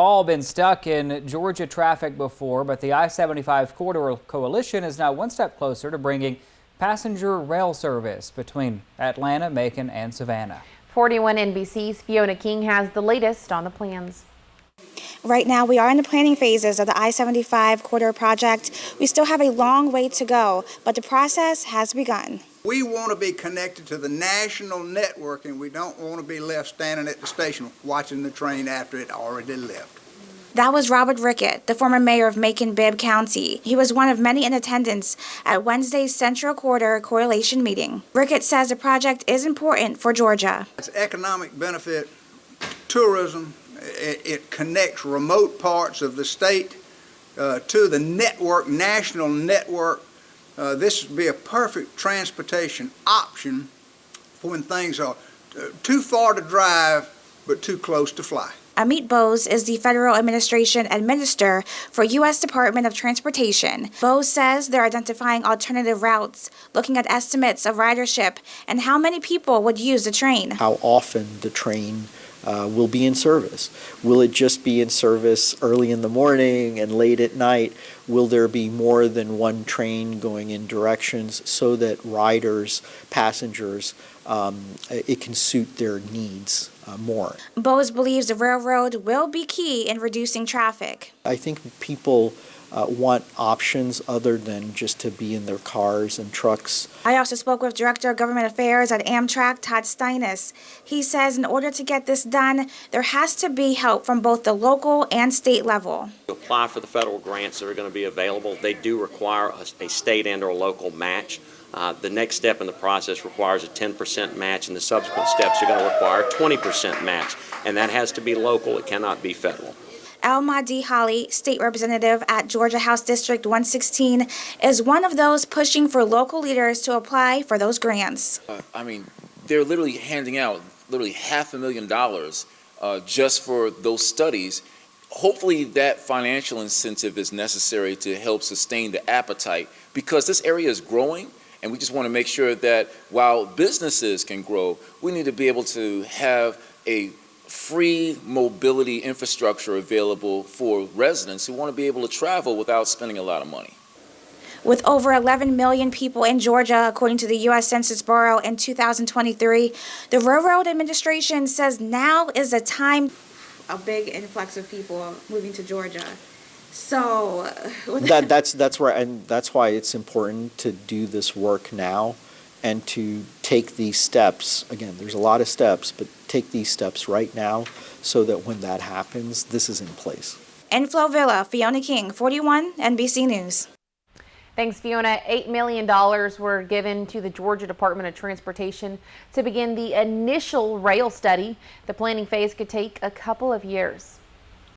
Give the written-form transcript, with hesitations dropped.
All been stuck in Georgia traffic before, but the I-75 Corridor Coalition is now one step closer to bringing passenger rail service between Atlanta, Macon, and Savannah. 41 NBC's Fiona King has the latest on the plans. Right now, we are in the planning phases of the I-75 corridor project. We still have a long way to go, but the process has begun. We want to be connected to the national network, and we don't want to be left standing at the station watching the train after it already left. That was Robert Rickett, the former mayor of Macon-Bibb-County. He was one of many in attendance at Wednesday's Central Corridor Coalition meeting. Rickett says the project is important for Georgia. It's economic benefit, tourism. It connects remote parts of the state to the network, national network. This would be a perfect transportation option for when things are too far to drive but too close to fly. Amit Bose is the Federal Administration Administrator for U.S. Department of Transportation. Bose says they're identifying alternative routes, looking at estimates of ridership and how many people would use the train. How often the train will be in service. Will it just be in service early in the morning and late at night? Will there be more than one train going in directions so that riders, passengers, it can suit their needs more? Bose believes the railroad will be key in reducing traffic. I think people want options other than just to be in their cars and trucks. I also spoke with Director of Government Affairs at Amtrak, Todd Steinberg. He says in order to get this done, there has to be help from both the local and state level. To apply for the federal grants that are going to be available, they do require a state and or local match. The next step in the process requires a 10% match, and the subsequent steps are going to require a 20% match, and that has to be local. It cannot be federal. Alma D. Holly, state representative at Georgia House District 116, is one of those pushing for local leaders to apply for those grants. They're literally handing out $500,000 just for those studies. Hopefully that financial incentive is necessary to help sustain the appetite, because this area is growing, and we just want to make sure that while businesses can grow, we need to be able to have a free mobility infrastructure available for residents who want to be able to travel without spending a lot of money. With over 11 million people in Georgia, according to the U.S. Census Bureau in 2023, the Railroad Administration says now is the time. A big influx of people moving to Georgia. So that's why it's important to do this work now and to take these steps. Again, there's a lot of steps, but take these steps right now so that when that happens, this is in place. In Florvilla, Fiona King, 41 NBC News. Thanks, Fiona. $8 million were given to the Georgia Department of Transportation to begin the initial rail study. The planning phase could take a couple of years.